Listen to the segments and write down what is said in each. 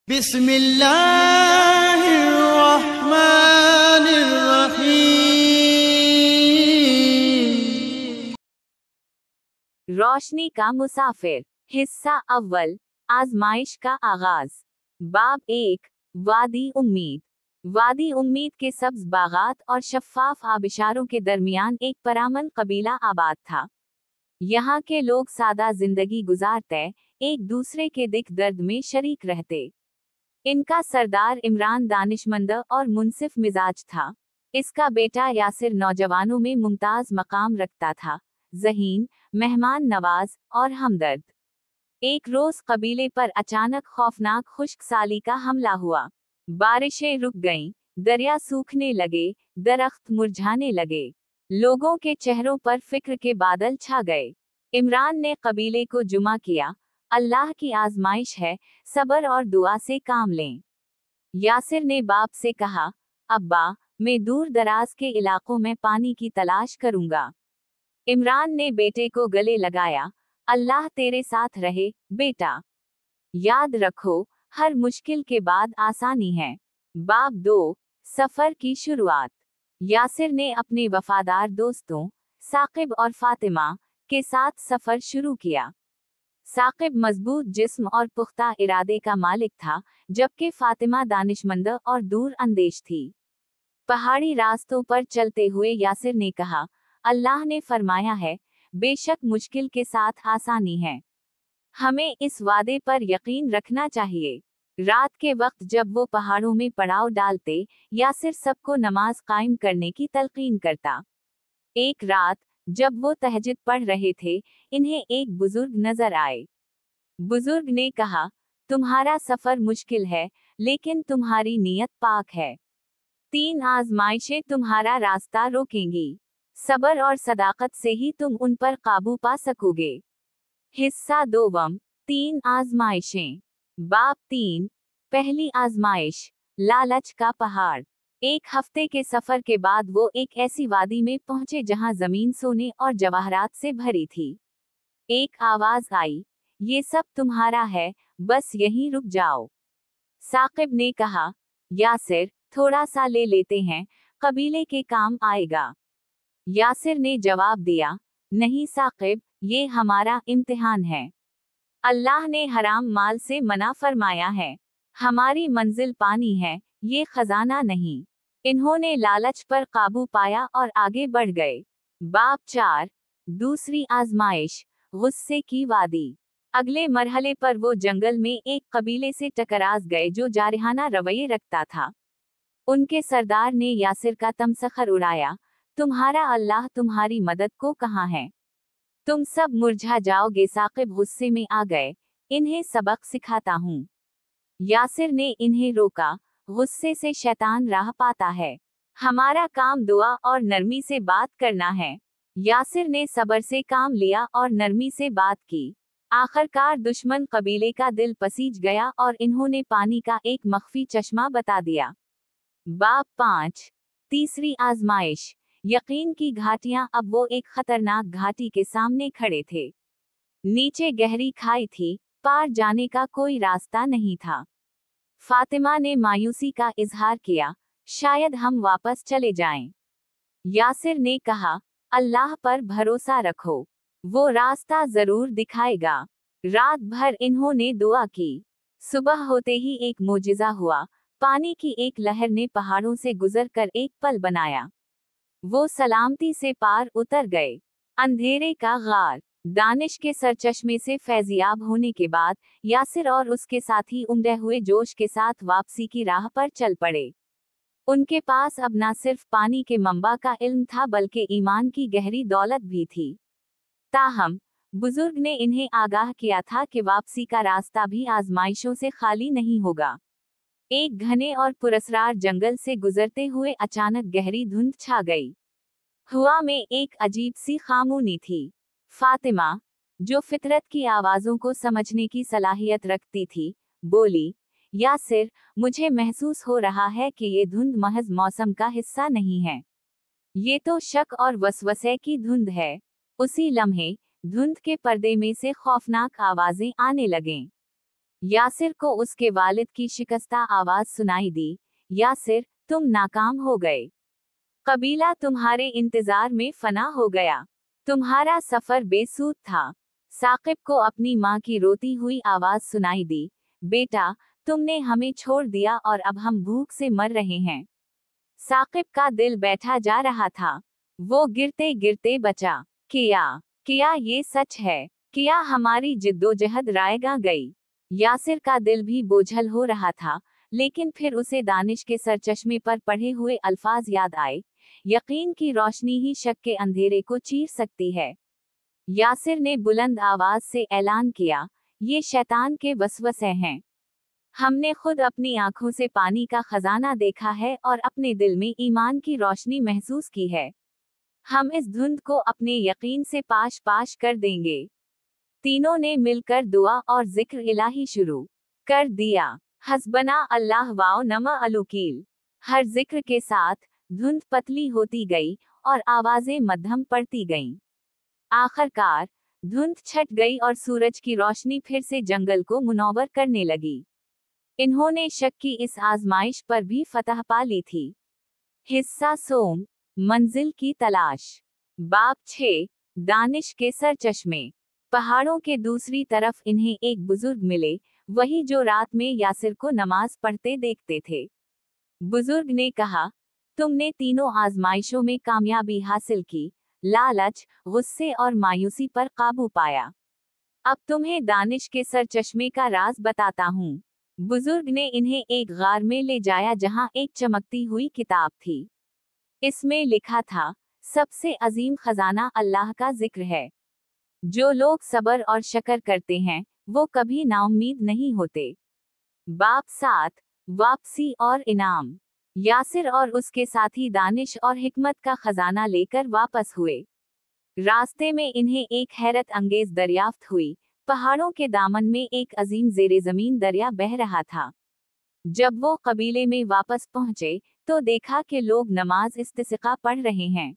بسم اللہ الرحمن الرحیم۔ روشنی کا مسافر، حصہ اول، آزمائش کا آغاز۔ باب 1، وادی امید۔ وادی امید کے سبز باغات اور شفاف آبشاروں کے درمیان ایک پرامن قبیلہ آباد تھا۔ یہاں کے لوگ سادہ زندگی گزارتے، ایک دوسرے کے دکھ درد میں شریک رہتے۔ ان کا سردار عمران دانشمند اور منصف مزاج تھا۔ اس کا بیٹا یاسر نوجوانوں میں ممتاز مقام رکھتا تھا، ذہین، مہمان نواز اور ہمدرد۔ ایک روز قبیلے پر اچانک خوفناک خشک سالی کا حملہ ہوا۔ بارشیں رک گئیں، دریا سوکھنے لگے، درخت مرجھانے لگے۔ لوگوں کے چہروں پر فکر کے بادل چھا گئے۔ عمران نے قبیلے کو جمع کیا، اللہ کی آزمائش ہے، صبر اور دعا سے کام لیں۔ یاسر نے باپ سے کہا، ابا، میں دور دراز کے علاقوں میں پانی کی تلاش کروں گا۔ عمران نے بیٹے کو گلے لگایا، اللہ تیرے ساتھ رہے، بیٹا۔ یاد رکھو، ہر مشکل کے بعد آسانی ہے۔ باب 2، سفر کی شروعات۔ یاسر نے اپنے وفادار دوستوں، ثاقب اور فاطمہ، کے ساتھ سفر شروع کیا۔ ثاقب مضبوط جسم اور پختہ ارادے کا مالک تھا، جبکہ فاطمہ دانشمند اور دور اندیش تھی۔ پہاڑی راستوں پر چلتے ہوئے یاسر نے کہا، اللہ نے فرمایا ہے، بے شک مشکل کے ساتھ آسانی ہے۔ ہمیں اس وعدے پر یقین رکھنا چاہیے۔ رات کے وقت جب وہ پہاڑوں میں پڑاؤ ڈالتے، یاسر سب کو نماز قائم کرنے کی تلقین کرتا۔ ایک رات، جب وہ تہجد پڑھ رہے تھے، انہیں ایک بزرگ نظر آئے۔ بزرگ نے کہا، تمہارا سفر مشکل ہے، لیکن تمہاری نیت پاک ہے۔ 3 آزمائشیں تمہارا راستہ روکیں گی۔ صبر اور صداقت سے ہی تم ان پر قابو پا سکو گے۔ حصہ دوم، 3 آزمائشیں۔ باب 3، پہلی آزمائش، لالچ کا پہاڑ۔ ایک ہفتے کے سفر کے بعد وہ ایک ایسی وادی میں پہنچے جہاں زمین سونے اور جواہرات سے بھری تھی۔ ایک آواز آئی، یہ سب تمہارا ہے، بس یہیں رک جاؤ۔ ثاقب نے کہا، یاسر، تھوڑا سا لے لیتے ہیں، قبیلے کے کام آئے گا۔ یاسر نے جواب دیا، نہیں ثاقب، یہ ہمارا امتحان ہے۔ اللہ نے حرام مال سے منع فرمایا ہے۔ ہماری منزل پانی ہے، یہ خزانہ نہیں۔ انہوں نے لالچ پر قابو پایا اور آگے بڑھ گئے۔ باب 4، دوسری آزمائش، غصے کی وادی۔ اگلے مرحلے پر وہ جنگل میں ایک قبیلے سے ٹکراس گئے جو جارحانہ رویے رکھتا تھا۔ ان کے سردار نے یاسر کا تمسخر اڑایا، تمہارا اللہ تمہاری مدد کو کہاں ہے؟ تم سب مرجھا جاؤ گے۔ ثاقب غصے میں آ گئے، انہیں سبق سکھاتا ہوں۔ یاسر نے انہیں روکا، غصے سے شیطان راہ پاتا ہے۔ ہمارا کام دعا اور نرمی سے بات کرنا ہے۔ یاسر نے صبر سے کام لیا اور نرمی سے بات کی۔ آخرکار دشمن قبیلے کا دل پسیج گیا اور انہوں نے پانی کا ایک مخفی چشمہ بتا دیا۔ باب 5، تیسری آزمائش، یقین کی گھاٹیاں۔ اب وہ ایک خطرناک گھاٹی کے سامنے کھڑے تھے۔ نیچے گہری کھائی تھی، پار جانے کا کوئی راستہ نہیں تھا۔ فاطمہ نے مایوسی کا اظہار کیا، شاید ہم واپس چلے جائیں۔ یاسر نے کہا، اللہ پر بھروسہ رکھو، وہ راستہ ضرور دکھائے گا۔ رات بھر انہوں نے دعا کی۔ صبح ہوتے ہی ایک معجزہ ہوا، پانی کی ایک لہر نے پہاڑوں سے گزر کر ایک پل بنایا۔ وہ سلامتی سے پار اتر گئے۔ اندھیرے کا غار۔ دانش کے سرچشمے سے فیضیاب ہونے کے بعد، یاسر اور اس کے ساتھی عمدہ ہوئے جوش کے ساتھ واپسی کی راہ پر چل پڑے۔ ان کے پاس اب نہ صرف پانی کے منبع کا علم تھا بلکہ ایمان کی گہری دولت بھی تھی۔ تاہم، بزرگ نے انہیں آگاہ کیا تھا کہ واپسی کا راستہ بھی آزمائشوں سے خالی نہیں ہوگا۔ ایک گھنے اور پراسرار جنگل سے گزرتے ہوئے اچانک گہری دھند چھا گئی۔ ہوا میں ایک عجیب سی خاموشی تھی۔ فاطمہ، جو فطرت کی آوازوں کو سمجھنے کی صلاحیت رکھتی تھی، بولی، یاسر، مجھے محسوس ہو رہا ہے کہ یہ دھند محض موسم کا حصہ نہیں ہے۔ یہ تو شک اور وسوسے کی دھند ہے۔ اسی لمحے، دھند کے پردے میں سے خوفناک آوازیں آنے لگیں۔ यासिर को उसके वालिद की शिकस्ता आवाज सुनाई दी, यासिर, तुम नाकाम हो गए। कबीला तुम्हारे इंतजार में फना हो गया। तुम्हारा सफर बेसूद था। साकिब को अपनी माँ की रोती हुई आवाज सुनाई दी, बेटा, तुमने हमें छोड़ दिया और अब हम भूख से मर रहे हैं। साकिब का दिल बैठा जा रहा था। वो गिरते गिरते बचा, किया ये सच है, किया हमारी जिद्दोजहद रायगा गई। यासिर का दिल भी बोझल हो रहा था, लेकिन फिर उसे दानिश के सरचश्मे पर पढ़े हुए अल्फाज याद आए, यकीन की रोशनी ही शक के अंधेरे को चीर सकती है। यासिर ने बुलंद आवाज से ऐलान किया, ये शैतान के वसवसे हैं। हमने खुद अपनी आंखों से पानी का खजाना देखा है और अपने दिल में ईमान की रोशनी महसूस की है। हम इस धुंध को अपने यकीन से पाश पाश कर देंगे। तीनों ने मिलकर दुआ और जिक्र इलाही शुरू कर दिया। हस्बना अल्लाह वाओ नमा अलुकील। हर जिक्र के साथ धुंध पतली होती गई और आवाजें मध्यम पड़ती गईं। आखिरकार धुंध छट गई और सूरज की रोशनी फिर से जंगल को मुनव्वर करने लगी। इन्होंने शक की इस आजमाइश पर भी फतह पा ली थी। हिस्सा सोम, मंजिल की तलाश। बाब 6, दानिश के सरचश्मे। पहाड़ों के दूसरी तरफ इन्हें एक बुजुर्ग मिले, वही जो रात में यासिर को नमाज पढ़ते देखते थे। बुजुर्ग ने कहा, तुमने तीनों आजमाइशों में कामयाबी हासिल की, लालच, गुस्से और मायूसी पर काबू पाया। अब तुम्हें दानिश के सरचश्मे का राज बताता हूँ। बुजुर्ग ने इन्हें एक गार में ले जाया जहाँ एक चमकती हुई किताब थी। इसमें लिखा था, सबसे अजीम खजाना अल्लाह का जिक्र है। जो लोग सब्र और शक्र करते हैं, वो कभी नाउम्मीद नहीं होते। बाब 7, वापसी और इनाम। यासिर और उसके साथी दानिश और हिकमत का खजाना लेकर वापस हुए। रास्ते में इन्हें एक हैरत अंगेज दरियाफ्त हुई। पहाड़ों के दामन में एक अजीम ज़ेरे ज़मीन दरिया बह रहा था। जब वो कबीले में वापस पहुंचे, तो देखा कि लोग नमाज इस्तिस्का पढ़ रहे हैं।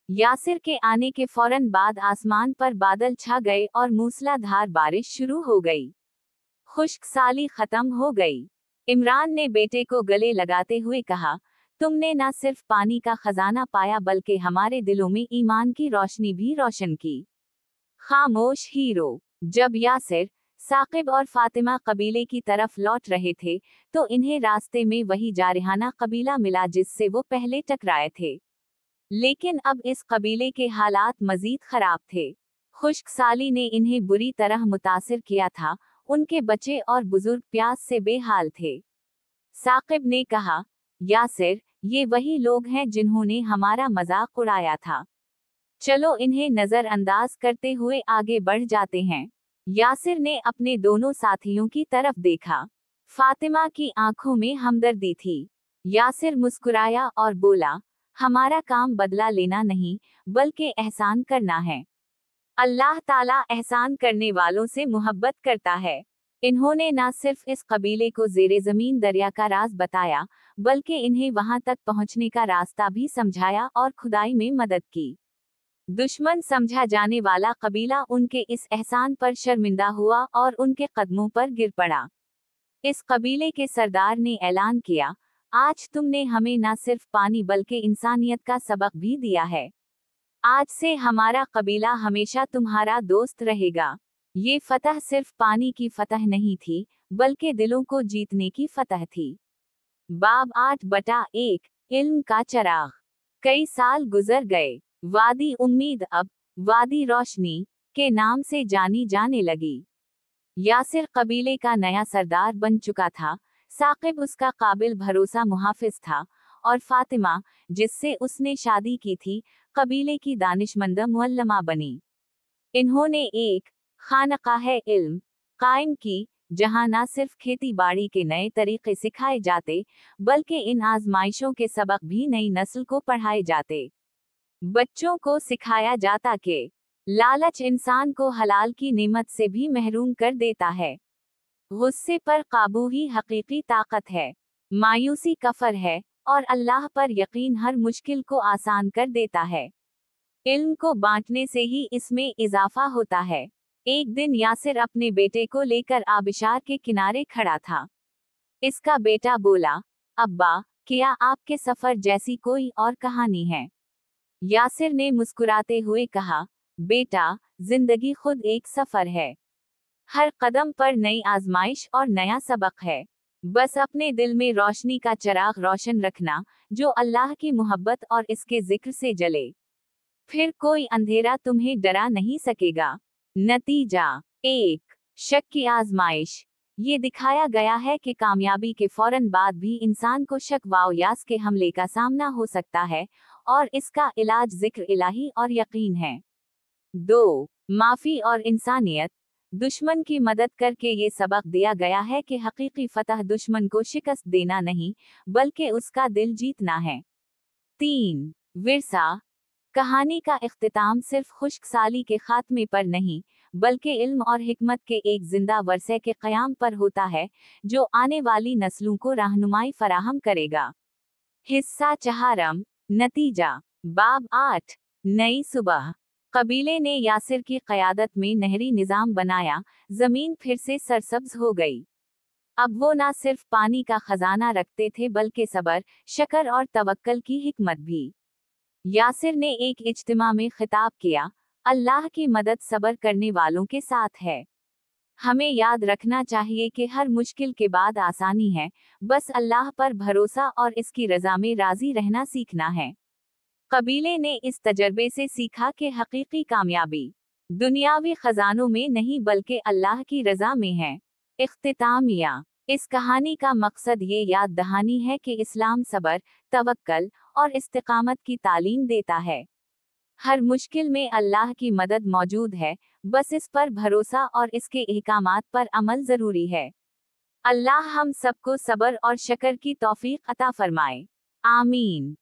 यासिर के आने के फौरन बाद आसमान पर बादल छा गए और मूसलाधार बारिश शुरू हो गई। खुश्क साली खत्म हो गई। इमरान ने बेटे को गले लगाते हुए कहा, तुमने न सिर्फ पानी का खजाना पाया बल्कि हमारे दिलों में ईमान की रोशनी भी रोशन की। खामोश हीरो। जब यासिर, साकिब और फातिमा कबीले की तरफ लौट रहे थे, तो इन्हें रास्ते में वही जारहाना कबीला मिला जिससे वो पहले टकराए थे। लेकिन अब इस कबीले के हालात मजीद खराब थे। खुश्क साली ने इन्हें बुरी तरह मुतासिर किया था। उनके बच्चे और बुजुर्ग प्यास से बेहाल थे। साकिब ने कहा, यासिर, ये वही लोग हैं जिन्होंने हमारा मजाक उड़ाया था। चलो इन्हें नजरअंदाज करते हुए आगे बढ़ जाते हैं। यासिर ने अपने दोनों साथियों की तरफ देखा। फातिमा की आंखों में हमदर्दी थी। यासिर मुस्कुराया और बोला, हमारा काम बदला लेना नहीं, बल्कि एहसान करना है। अल्लाह ताला एहसान करने वालों से मोहब्बत करता है। इन्होंने न सिर्फ इस कबीले को ज़ेरे ज़मीन दरिया का राज बताया, बल्कि इन्हें वहां तक पहुंचने का रास्ता भी समझाया और खुदाई में मदद की। दुश्मन समझा जाने वाला कबीला उनके इस एहसान पर शर्मिंदा हुआ और उनके कदमों पर गिर पड़ा। इस कबीले के सरदार ने ऐलान किया, आज तुमने हमें न सिर्फ पानी बल्कि इंसानियत का सबक भी दिया है। आज से हमारा कबीला हमेशा तुम्हारा दोस्त रहेगा। ये फतह सिर्फ पानी की फतह नहीं थी, बल्कि दिलों को जीतने की फतह थी। बाब 8/1, इल्म का चराग। कई साल गुजर गए। वादी उम्मीद अब वादी रोशनी के नाम से जानी जाने लगी। यासिर कबीले का नया सरदार बन चुका था। साकिब उसका काबिल भरोसा मुहाफिज था और फातिमा, जिससे उसने शादी की थी, कबीले की दानिशमंद मुअल्लमा बनी। इन्होंने एक खानकाह इल्म कायम की, जहां न सिर्फ खेती बाड़ी के नए तरीके सिखाए जाते, बल्कि इन आजमाइशों के सबक भी नई नस्ल को पढ़ाए जाते। बच्चों को सिखाया जाता कि लालच इंसान को हलाल की नेमत से भी महरूम कर देता है। गुस्से पर काबू ही हकीकी ताकत है। मायूसी कफर है और अल्लाह पर यकीन हर मुश्किल को आसान कर देता है। इल्म को बांटने से ही इसमें इजाफा होता है। एक दिन यासिर अपने बेटे को लेकर आबिशार के किनारे खड़ा था। इसका बेटा बोला, अब्बा, क्या आपके सफर जैसी कोई और कहानी है? यासिर ने मुस्कुराते हुए कहा, बेटा, जिंदगी खुद एक सफर है। हर कदम पर नई आजमाइश और नया सबक है। बस अपने दिल में रोशनी का चिराग रोशन रखना, जो अल्लाह की मोहब्बत और इसके जिक्र से जले। फिर कोई अंधेरा तुम्हें डरा नहीं सकेगा। नतीजा 1, शक की आजमाइश। ये दिखाया गया है कि कामयाबी के फौरन बाद भी इंसान को शक व यास के हमले का सामना हो सकता है, और इसका इलाज जिक्र इलाही और यकीन है। 2, माफी और इंसानियत। दुश्मन की मदद करके ये सबक दिया गया है कि हकीकी फतह दुश्मन को शिकस्त देना नहीं, बल्कि उसका दिल जीतना है। 3, विरसा। कहानी का इख्तिताम सिर्फ खुश्क साली के खात्मे पर नहीं, बल्कि इल्म और हिकमत के एक जिंदा वर्से के क़याम पर होता है, जो आने वाली नस्लों को रहनुमाई फराहम करेगा। हिस्सा 4, नतीजा। बाब 8, नई सुबह। कबीले ने यासिर की क़यादत में नहरी निज़ाम बनाया, ज़मीन फिर से सरसब्ज हो गई। अब वो ना सिर्फ पानी का खजाना रखते थे, बल्कि सबर, शकर और तवक्कल की हिकमत भी। यासिर ने एक इज्तिमा में खिताब किया, अल्लाह की मदद सबर करने वालों के साथ है। हमें याद रखना चाहिए कि हर मुश्किल के बाद आसानी है, बस अल्लाह पर भरोसा और इसकी रज़ा में राज़ी रहना सीखना है। कबीले ने इस तजर्बे से सीखा कि हकीकी कामयाबी दुनियावी खजानों में नहीं, बल्कि अल्लाह की रज़ा में है। इख्तितामिया। इस कहानी का मकसद ये याद दहानी है कि इस्लाम सबर, तवक्कल और इस्तिकामत की तालीम देता है। हर मुश्किल में अल्लाह की मदद मौजूद है, बस इस पर भरोसा और इसके अहकामात पर अमल जरूरी है। अल्लाह हम सबको सबर और शकर की तौफीक अता फरमाए। आमीन।